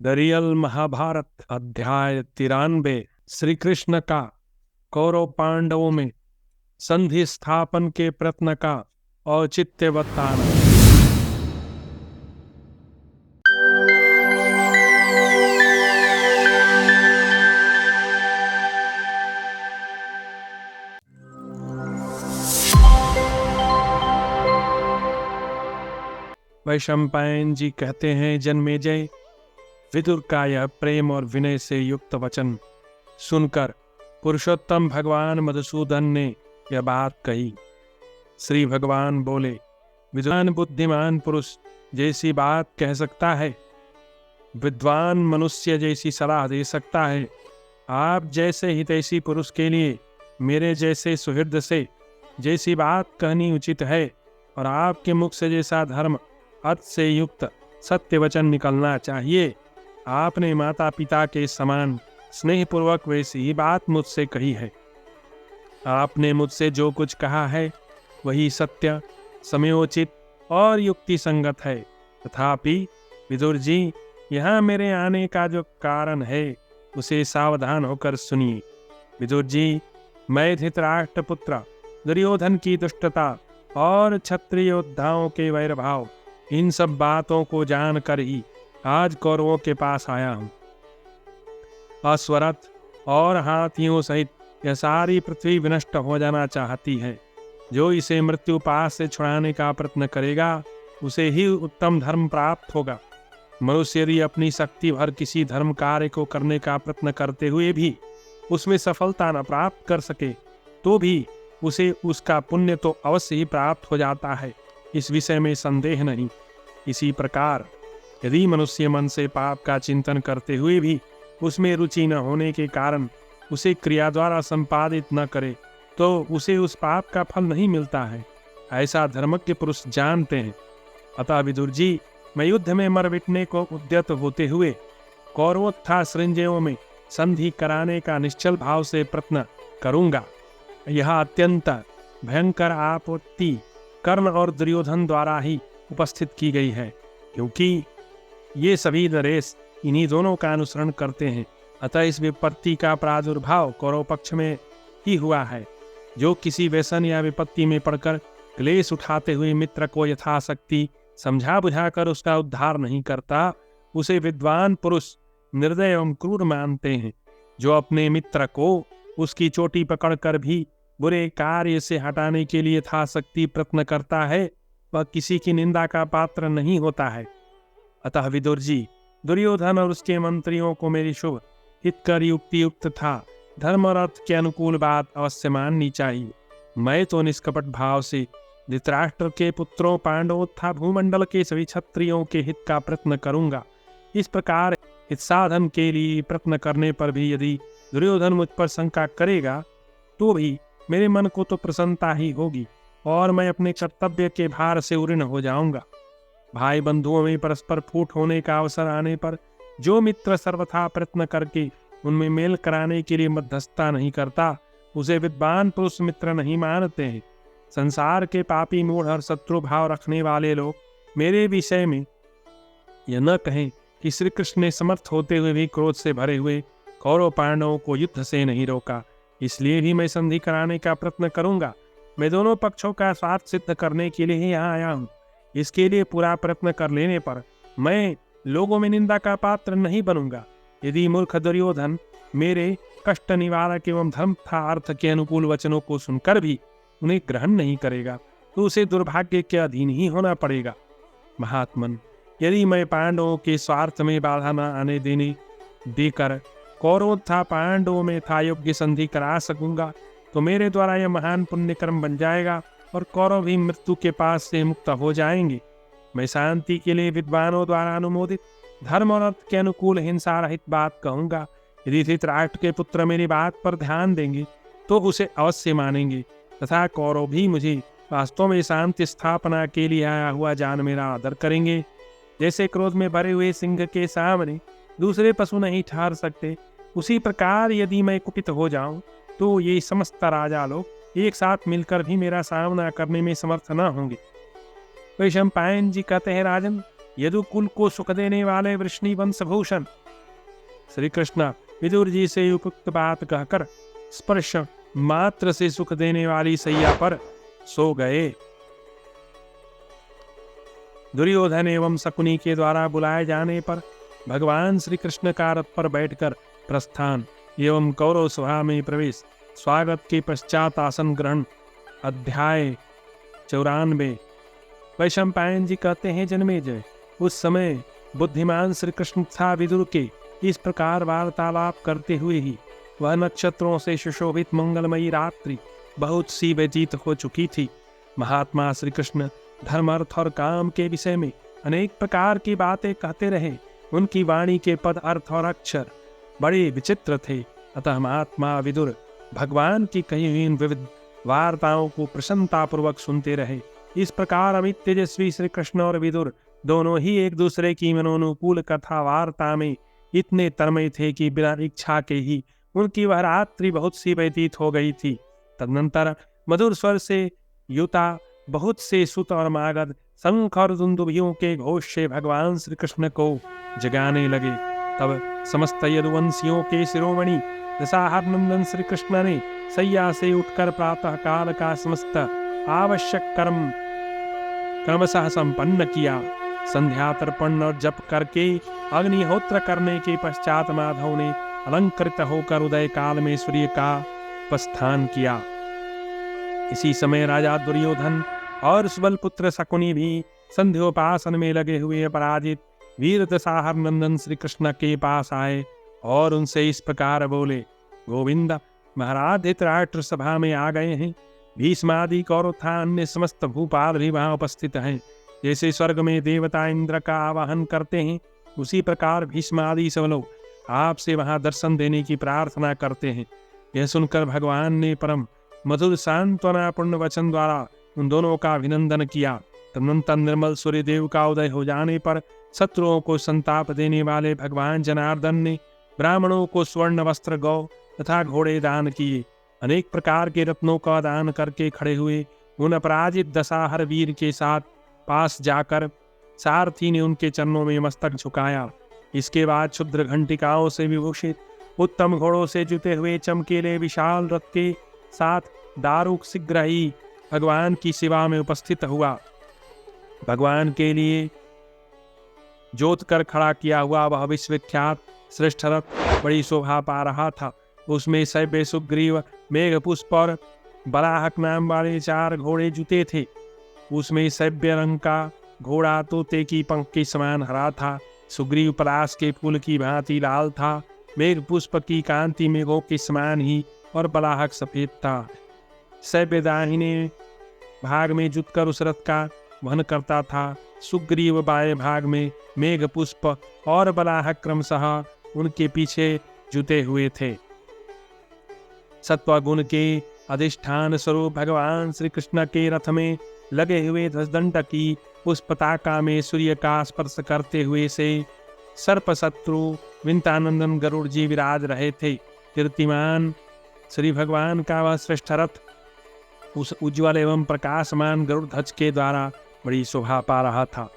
The real Mahabharat अध्याय 93। श्री कृष्ण का कौरव पांडवों में संधि स्थापन के प्रयत्न का औचित्य बताना। वैशंपायन जी कहते हैं, जन्मेजय, विदुर का यह प्रेम और विनय से युक्त वचन सुनकर पुरुषोत्तम भगवान मधुसूदन ने यह बात कही। श्री भगवान बोले, विद्वान बुद्धिमान पुरुष जैसी बात कह सकता है, विद्वान मनुष्य जैसी सलाह दे सकता है। आप जैसे हितैषी पुरुष के लिए मेरे जैसे सुहृद से जैसी बात कहनी उचित है, और आपके मुख से जैसा धर्म अर्थ से युक्त सत्य वचन निकलना चाहिए, आपने माता पिता के समान स्नेहपूर्वक वैसी ही बात मुझसे कही है। आपने मुझसे जो कुछ कहा है वही सत्य, समयोचित और युक्ति संगत है। तथापि विदुर जी, यहाँ मेरे आने का जो कारण है उसे सावधान होकर सुनिए। विदुर जी, मैं धृतराष्ट्र पुत्र दुर्योधन की दुष्टता और क्षत्रिय योद्धाओं के वैरभाव, इन सब बातों को जानकर ही आज कौरवों के पास आया हूँ। अश्वरथ और हाथियों सहित यह सारी पृथ्वी विनष्ट हो जाना चाहती है। जो इसे मृत्यु पास से छुड़ाने का प्रयत्न करेगा उसे ही उत्तम धर्म प्राप्त होगा। मनुष्य यदि अपनी शक्ति भर किसी धर्म कार्य को करने का प्रयत्न करते हुए भी उसमें सफलता न प्राप्त कर सके तो भी उसे उसका पुण्य तो अवश्य ही प्राप्त हो जाता है, इस विषय में संदेह नहीं। इसी प्रकार यदि मनुष्य मन से पाप का चिंतन करते हुए भी उसमें रुचि न होने के कारण उसे क्रिया द्वारा संपादित न करे तो उसे उस पाप का फल नहीं मिलता है, ऐसा धर्मज्ञ पुरुष जानते हैं। अतः विदुर जी, मैं युद्ध में मर मिटने को उद्यत होते हुए कौरवों तथा सृंजयों में संधि कराने का निश्चल भाव से प्रयत्न करूंगा। यह अत्यंत भयंकर आपत्ति कर्ण और दुर्योधन द्वारा ही उपस्थित की गई है, क्योंकि ये सभी नरेश इन्हीं दोनों का अनुसरण करते हैं। अतः इस विपत्ति का प्रादुर्भाव कौरव पक्ष में ही हुआ है। जो किसी व्यसन या विपत्ति में पड़कर क्लेश उठाते हुए मित्र को यथाशक्ति समझा बुझाकर उसका उद्धार नहीं करता, उसे विद्वान पुरुष निर्दय एवं क्रूर मानते हैं। जो अपने मित्र को उसकी चोटी पकड़कर भी बुरे कार्य से हटाने के लिए यथाशक्ति प्रयत्न करता है, वह किसी की निंदा का पात्र नहीं होता है। अतः विदुर जी, दुर्योधन और उसके मंत्रियों को मेरी शुभ हितकर युक्ति युक्त था धर्म और अर्थ के अनुकूल बात अवश्य माननी चाहिए। मैं तो निष्कपट भाव से धृतराष्ट्र के पुत्रों पांडवों तथा भूमंडल के सभी क्षत्रियों के हित का प्रयत्न करूंगा। इस प्रकार हित साधन के लिए प्रयत्न करने पर भी यदि दुर्योधन मुझ पर शंका करेगा तो भी मेरे मन को तो प्रसन्नता ही होगी और मैं अपने कर्तव्य के भार से उऋण हो जाऊंगा। भाई बंधुओं में परस्पर फूट होने का अवसर आने पर जो मित्र सर्वथा प्रयत्न करके उनमें मेल कराने के लिए मध्यस्थता नहीं करता, उसे विद्वान पुरुष मित्र नहीं मानते हैं। संसार के पापी मूढ़ और शत्रु भाव रखने वाले लोग मेरे विषय में यह न कहें कि श्री कृष्ण ने समर्थ होते हुए भी क्रोध से भरे हुए कौरव पांडवों को युद्ध से नहीं रोका, इसलिए भी मैं संधि कराने का प्रयत्न करूंगा। मैं दोनों पक्षों का स्वार्थ सिद्ध करने के लिए ही यहाँ आया हूँ। इसके लिए पूरा प्रयत्न कर लेने पर मैं लोगों में निंदा का पात्र नहीं बनूंगा। यदि मूर्ख दुर्योधन मेरे कष्ट निवारक एवं धर्म तथा अर्थ के अनुकूल वचनों को सुनकर भी उन्हें ग्रहण नहीं करेगा तो उसे दुर्भाग्य के अधीन ही होना पड़ेगा। महात्मन, यदि मैं पांडवों के स्वार्थ में बाधा न आने देकर कौरवों तथा पांडवों में था योग्य संधि करा सकूंगा तो मेरे द्वारा यह महान पुण्य कर्म बन जाएगा और कौरव भी मृत्यु के पास से मुक्त हो जाएंगे। मैं शांति के लिए विद्वानों द्वारा अनुमोदित धर्म और अर्थ के अनुकूल हिंसा रहित बात कहूंगा। यदि धृतराष्ट्र के पुत्र मेरी बात पर ध्यान देंगे तो उसे अवश्य मानेंगे तथा कौरव भी मुझे वास्तव में शांति स्थापना के लिए आया हुआ जान मेरा आदर करेंगे। जैसे क्रोध में भरे हुए सिंह के सामने दूसरे पशु नहीं ठहर सकते, उसी प्रकार यदि मैं कुपित हो जाऊं तो ये समस्त राजा लोग एक साथ मिलकर भी मेरा सामना करने में समर्थ न होंगे। वैशंपायन जी कहते हैं, राजन, यदुकुल को सुख देने वाले वृष्णि वंशभूषण। श्री कृष्ण विदुर जी से उपयुक्त बात कहकर स्पर्श मात्र से सुख देने वाली सैया पर सो गए। दुर्योधन एवं शकुनी के द्वारा बुलाए जाने पर भगवान श्री कृष्ण का रथ पर बैठकर प्रस्थान एवं कौरव सभा में प्रवेश। स्वागत के पश्चात आसन ग्रहण। अध्याय 94। वैशंपायन जी कहते हैं, जन्मेजय, उस समय बुद्धिमान श्री कृष्ण तथा विदुर के इस प्रकार वार्तालाप करते हुए ही वह नक्षत्रों से सुशोभित मंगलमयी रात्रि बहुत सी व्यतीत हो चुकी थी। महात्मा श्री कृष्ण धर्म, अर्थ और काम के विषय में अनेक प्रकार की बातें कहते रहे। उनकी वाणी के पद, अर्थ और अक्षर बड़े विचित्र थे। अतः महात्मा विदुर भगवान की कही हुई इन विविध वार्ताओं को प्रसन्नतापूर्वक सुनते रहे। इस प्रकार अमित तेजस्वी श्री कृष्ण और विदुर दोनों ही एक दूसरे की मनोनुकूल कथा वार्ता में इतने तन्मय थे कि बिना इच्छा के ही उनकी वह रात्रि बहुत सी व्यतीत हो गई थी। तदनंतर मधुर स्वर से युता बहुत से सुत और मागध शंख और दुंदुभियों के घोष से भगवान श्री कृष्ण को जगाने लगे। तब समस्त यदुवंशियों के शिरोमणि दशाहरनंदन श्री कृष्ण ने सैया से उठकर प्रातः काल का समस्त आवश्यक कर्म क्रमशः संपन्न किया। संध्या तर्पण और जप करके अग्निहोत्र करने के पश्चात माधव ने अलंकृत होकर उदय काल में सूर्य का प्रस्थान किया। इसी समय राजा दुर्योधन और सुबल पुत्र शकुनी भी संध्योपासन में लगे हुए अपराजित वीर दशाहर नंदन श्री कृष्ण के पास आए और उनसे इस प्रकार बोले, गोविंद, महाराज धृतराष्ट्र सभा में आ गए हैं। भीष्मादि कौरव तथा अन्य समस्त भूपाल भी वहां उपस्थित हैं। जैसे स्वर्ग में देवता इंद्र का आवाहन करते हैं, उसी प्रकार भीष्मादि सब लोग आपसे वहां दर्शन देने की प्रार्थना करते हैं। यह सुनकर भगवान ने परम मधुर सांत्वनापूर्ण वचन द्वारा उन दोनों का अभिनंदन किया। तदनंतर निर्मल सूर्य देव का उदय हो जाने पर शत्रुओं को संताप देने वाले भगवान जनार्दन ने ब्राह्मणों को स्वर्ण वस्त्र, गौ तथा घोड़े दान किए। अनेक प्रकार के रत्नों का दान करके खड़े हुए उन अपराजित दशाहर वीर के साथ पास जाकर सारथी ने उनके चरणों में मस्तक झुकाया। इसके बाद क्षुद्र घंटिकाओं से विभूषित उत्तम घोड़ों से जुते हुए चमकीले विशाल रथ के साथ दारुक शीघ्र ही भगवान की सेवा में उपस्थित हुआ। भगवान के लिए जोत कर खड़ा किया हुआ वह विश्वविख्यात श्रेष्ठ रथ बड़ी शोभा पा रहा था। उसमें सैब्य, सुग्रीव, मेघपुष्प और बलाहक नाम वाले 4 घोड़े जुते थे। उसमें सैब्य रंग का घोड़ा तोते की पंख के समान हरा था। सुग्रीव पलाश के फूल की भांति लाल था। मेघपुष्प की कांति मेघों के समान ही और बलाहक सफेद था। सैब्य दाहिने भाग में जुटकर उस रथ का वहन करता था। सुग्रीव बाएं भाग में, मेघपुष्प और बलाहक क्रमशः उनके पीछे जुटे हुए थे। सत्वगुण के अधिष्ठान स्वरूप भगवान श्री कृष्ण के रथ में लगे हुए ध्वजदंड की उस पताका में सूर्य का स्पर्श करते हुए से सर्पशत्रु विंतानंदन गरुड़ जी विराज रहे थे। कीर्तिमान श्री भगवान का वह श्रेष्ठ रथ उस उज्ज्वल एवं प्रकाशमान गरुड़ ध्वज के द्वारा बड़ी शोभा पा रहा था।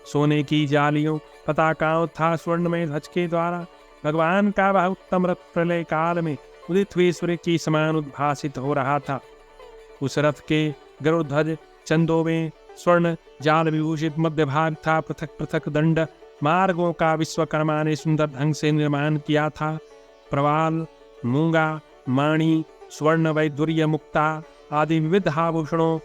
सोने की जालियों, पताकाओं तथा स्वर्णमय ध्वज के द्वारा भगवान का वह उत्तम रथ प्रलय काल में उदित हुए सूर्य की समान उद्भासित हो रहा था। उस रथ के गरुड़ ध्वज चंदों में स्वर्ण जाल विभूषित मध्य भाग था। पृथक पृथक दंड मार्गों का विश्वकर्मा ने सुंदर ढंग से निर्माण किया था। प्रवाल, मूंगा, माणी, स्वर्ण, वैदुर्य, मुक्ता आदि विविध आभूषणों,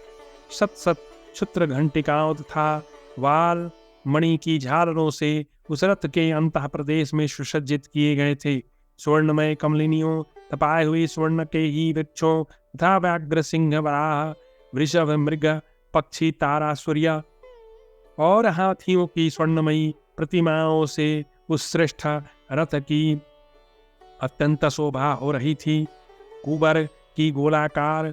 सत सत क्षुत्र घंटिकाओं तथा वाल मणि की झालरों से उस रथ के अंतः प्रदेश में सुसज्जित किए गए थे। स्वर्णमय कमलिनियों, तपाए हुई स्वर्ण के ही वृक्षों तथा व्याघ्र, सिंह, वराह, वृषभ, मृग, पक्षी, तारा, सूर्य और हाथियों की स्वर्णमयी प्रतिमाओं से उस श्रेष्ठ रथ की अत्यंत शोभा हो रही थी। कुबर की गोलाकार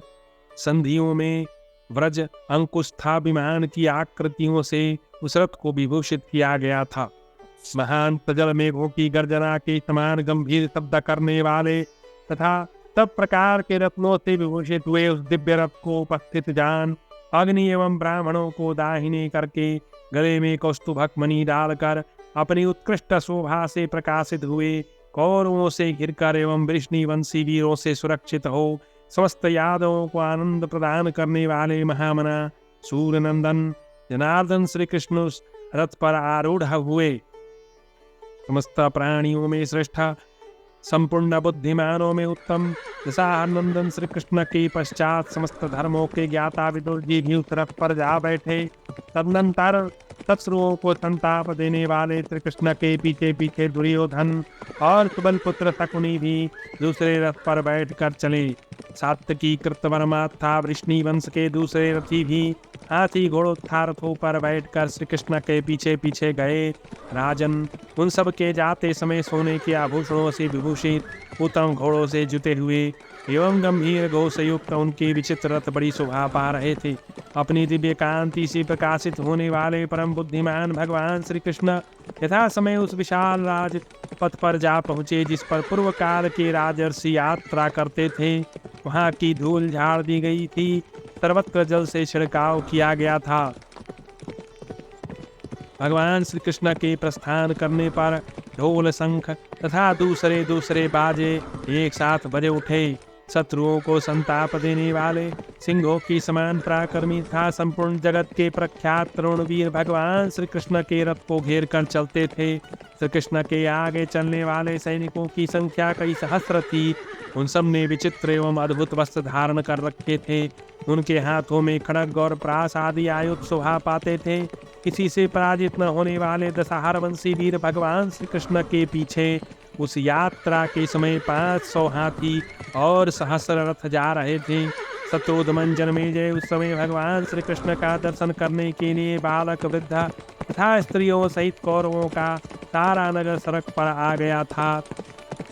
संधियों में व्रज अंकुश था। विमान की आकृतियों से उस रथ को विभूषित किया गया था। महान प्रजल मेघों की गर्जना के समान गंभीर शब्द करने वाले तथा तब प्रकार के रत्नों से विभूषित हुए उस दिव्य रथ को उपस्थित जान अग्नि एवं ब्राह्मणों को दाहिने करके गले में कौस्तुभक मणि डालकर अपनी उत्कृष्ट शोभा से प्रकाशित हुए, कौरवों से घिरकर एवं वृष्णिवंशी वीरों से सुरक्षित हो समस्त यादवों को आनंद प्रदान करने वाले महामना सूर्यनंदन जनार्दन श्री कृष्ण उस रथ पर आरूढ़ हुए। समस्त प्राणियों में श्रेष्ठ, संपूर्ण बुद्धिमानों में उत्तम दशानंदन श्री कृष्ण के पश्चात समस्त धर्मों के ज्ञाता विदुर जी भी उस रथ पर जा बैठे। तदनंतर शत्रुओं को संताप देने वाले श्री कृष्ण के पीछे पीछे दुर्योधन और सुबल पुत्र शकुनि भी दूसरे रथ पर बैठकर चले। सात्यकी कृतवर्मा तथा वृष्णि वंश के दूसरे रथी भी हाथी घोड़ोत्था रथों पर बैठकर श्री कृष्ण के पीछे पीछे गए। राजन, उन सब के जाते समय सोने के आभूषणों से विभूषित उत्तम घोड़ों से जुते हुए एवं गंभीर घोष से युक्त उनके विचित्र रथ बड़ी शोभा पा रहे थे। अपनी दिव्य कांति से प्रकाशित होने वाले परम बुद्धिमान भगवान श्री कृष्ण यथा समय उस विशाल राज पथ पर जा पहुँचे जिस पर पूर्व काल के राजर्षि यात्रा करते थे। वहाँ की धूल झाड़ दी गई थी, सर्वत्र जल से छिड़काव किया गया था। भगवान श्री कृष्ण के प्रस्थान करने पर ढोल शंख तथा दूसरे दूसरे बाजे एक साथ बजे उठे। शत्रुओं को संताप देने वाले सिंहों की समान पराक्रमी तथा संपूर्ण जगत के प्रख्यात तरुणवीर भगवान श्री कृष्ण के रथ को घेर कर चलते थे। श्री कृष्ण के आगे चलने वाले सैनिकों की संख्या कई सहस्र थी। उन सब ने विचित्र एवं अद्भुत वस्त्र धारण कर रखे थे। उनके हाथों में खड्ग और प्रास आदि आयुध शोभा पाते थे। किसी से पराजित न होने वाले दशाहरवंशी वीर भगवान श्री कृष्ण के पीछे उस यात्रा के समय 500 हाथी और सहस्र रथ जा रहे थे। शत्रुघ्न जन्मेजय उस समय भगवान श्री कृष्ण का दर्शन करने के लिए बालक वृद्ध तथा स्त्रियों सहित कौरवों का सारा नगर सड़क पर आ गया था।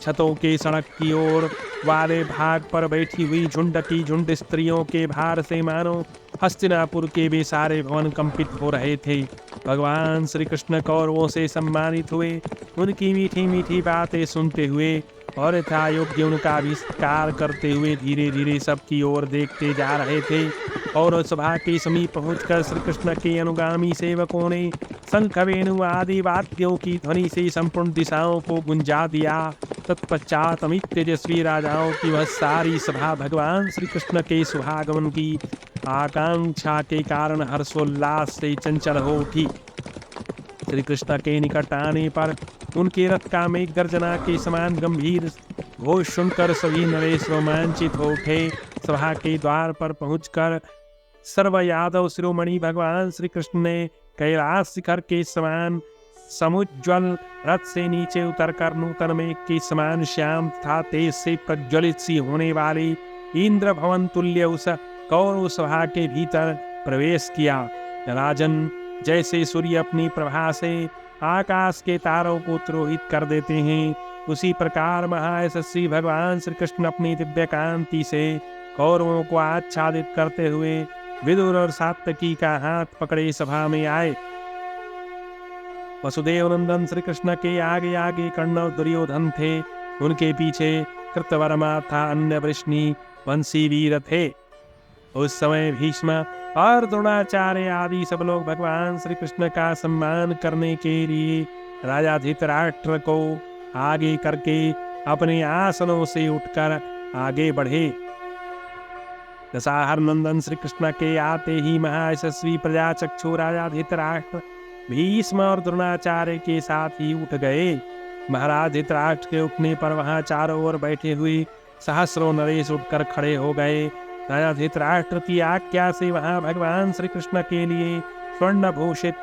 छतों के सड़क की ओर वाले भाग पर बैठी हुई झुंड की झुंड स्त्रियों के भार से मानो हस्तिनापुर के भी सारे भवन कंपित हो रहे थे। भगवान श्री कृष्ण कौरवों से सम्मानित हुए, उनकी मीठी मीठी बातें सुनते हुए और यथा योग्य उनका आविष्कार करते हुए धीरे धीरे सबकी ओर देखते जा रहे थे। और सभा के समीप पहुंचकर श्री कृष्ण के अनुगामी सेवकों ने शंख वेणु आदि वाद्यों की ध्वनि से संपूर्ण दिशाओं को गुंजा दिया। तत्पश्चात अमित तेजस्वी राजाओं की वह सारी सभा भगवान श्री कृष्ण के शुभागमन की आकांक्षा के कारण हर्षोल्लास से चंचल हो उठी। श्री कृष्ण के निकट आने पर उनके रथ का मेघ गर्जना के समान गंभीर घोष सुनकर सभी नरेश रोमांचित हो उठे। सभा के द्वार पर पहुंचकर सर्व यादव शिरोमणि भगवान श्री कृष्ण ने कैलाश शिखर के समान समुज्ज्वल रथ से नीचे उतरकर नूतन मेघ के समान श्याम तथा तेज से प्रज्वलित सी होने वाली इंद्र भवन तुल्य उस कौरव सभा के भीतर प्रवेश किया। राजन, जैसे सूर्य अपनी प्रभा से आकाश के तारों को तिरोहित कर देते हैं, उसी प्रकार महायशस्वी भगवान श्री कृष्ण अपनी दिव्य कांति से कौरवों को आच्छादित करते हुए विदुर और सात्यकी का हाथ पकड़े सभा में आए। वसुदेव नंदन श्री कृष्ण के आगे आगे कर्ण और दुर्योधन थे, उनके पीछे कृतवर्मा तथा अन्य वृष्णि वंशी वीर थे। उस समय भीष्म और द्रोणाचार्य आदि सब लोग भगवान श्री कृष्ण का सम्मान करने के लिए राजा धृतराष्ट्र को आगे करके अपने आसनों से उठकर आगे बढ़े। दशाहर नंदन श्री कृष्ण के आते ही महायशस्वी प्रजाचक्षु राजा धृतराष्ट्र भीष्म और द्रोणाचार्य के साथ ही उठ गए। महाराज धृतराष्ट्र के उठने पर वहां चारों ओर बैठे हुए सहस्रों नरेश उठकर खड़े हो गए। राजा धृतराष्ट्र की आज्ञा से वहां भगवान श्री कृष्ण के लिए स्वर्ण भूषित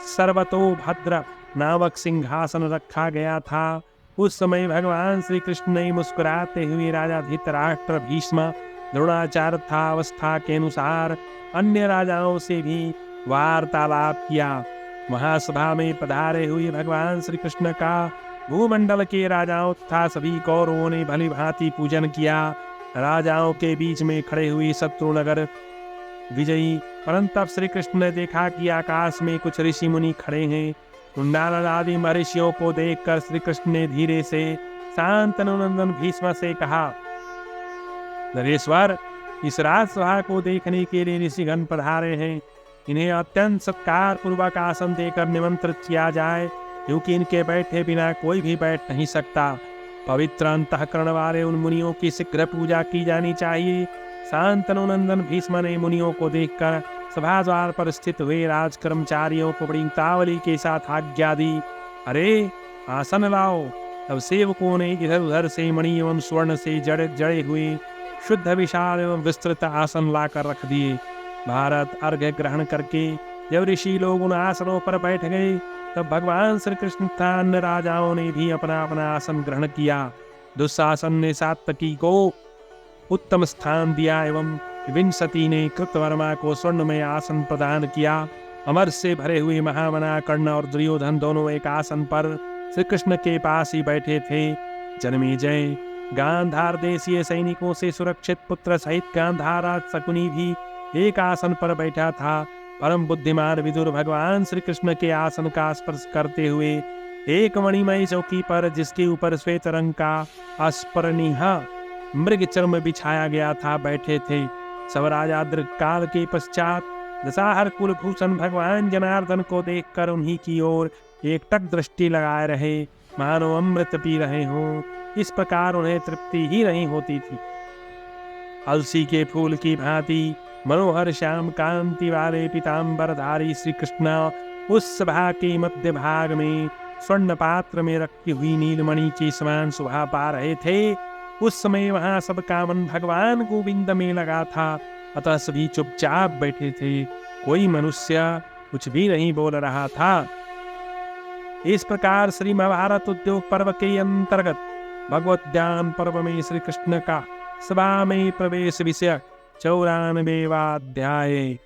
सर्वतोभद्र नामक सिंहासन रखा गया था। उस समय भगवान श्री कृष्ण ने मुस्कुराते हुए राजा धृतराष्ट्र, भीष्म, द्रोणाचार्य तथा अवस्था के अनुसार अन्य राजाओं से भी वार्तालाप किया। महासभा में पधारे हुए भगवान श्री कृष्ण का भूमंडल के राजाओं तथा सभी कौरवों ने भली भांति पूजन किया। राजाओं के बीच में खड़े हुए शत्रुनगर विजयी परंतप श्री कृष्ण ने देखा कि आकाश में कुछ ऋषि मुनि खड़े हैं। नारद आदि महर्षियों को देखकर श्री कृष्ण ने धीरे से शांतनुनंदन भीष्म से कहा, नरेश्वर, इस राजसभा को देखने के लिए ऋषिगण पधारे हैं। इन्हें अत्यंत सत्कार पूर्वक आसन देकर निमंत्रित किया जाए, क्योंकि इनके बैठे बिना कोई भी बैठ नहीं सकता। पवित्र अंतःकरण वाले उन मुनियों की शीघ्र पूजा की जानी चाहिए। शांतनु नंदन भीष्म ने मुनियों को देखकर सभा द्वार पर स्थित हुए राज कर्मचारियों को बड़ी उतावली के साथ आज्ञा दी, अरे आसन लाओ। तब सेवकों ने इधर उधर से मणि एवं स्वर्ण से जड़े हुए शुद्ध विशाल एवं विस्तृत आसन लाकर रख दिए। भारत अर्घ्य ग्रहण करके जब ऋषि लोग उन आसनों पर बैठ गए, तब भगवान श्री कृष्ण तथा अन्य राजाओं ने भी अपना अपना आसन ग्रहण किया। दुशासन ने सात्विकी को उत्तम स्थान दिया एवं विंशति ने कृतवर्मा को स्वर्णमय आसन प्रदान किया। अमर से भरे हुए महामना कर्ण और दुर्योधन दोनों एक आसन पर श्री कृष्ण के पास ही बैठे थे। जन्मेजय गांधार देशीय सैनिकों से सुरक्षित पुत्र सहित गांधार शकुनी भी एक आसन पर बैठा था। परम बुद्धिमान विदुर भगवान श्री कृष्ण के आसन का स्पर्श करते हुए एक मणिमय चौकी पर, जिसके ऊपर श्वेत रंग का अस्पर्णीह मृग चर्म बिछाया गया था, बैठे थे। सब राजा दीर्घ काल के पश्चात दशाहर कुलभूषण भगवान जनार्दन को देखकर उन्हीं की ओर एकटक दृष्टि लगाए रहे, मानो अमृत पी रहे हों। इस प्रकार उन्हें तृप्ति ही नहीं होती थी। अलसी के फूल की भांति मनोहर श्याम कांति वाले पीतांबरधारी श्री कृष्ण उस सभा के मध्य भाग में स्वर्ण पात्र में रखी हुई नीलमणि के समान शोभा पा रहे थे। उस समय वहां सबका मन भगवान गोविंद में लगा था, अतः सभी चुपचाप बैठे थे। कोई मनुष्य कुछ भी नहीं बोल रहा था। इस प्रकार श्री महाभारत उद्योग पर्व के अंतर्गत भगवत ज्ञान पर्व में श्री कृष्ण का सभा में प्रवेश विषय 94वां अध्याय।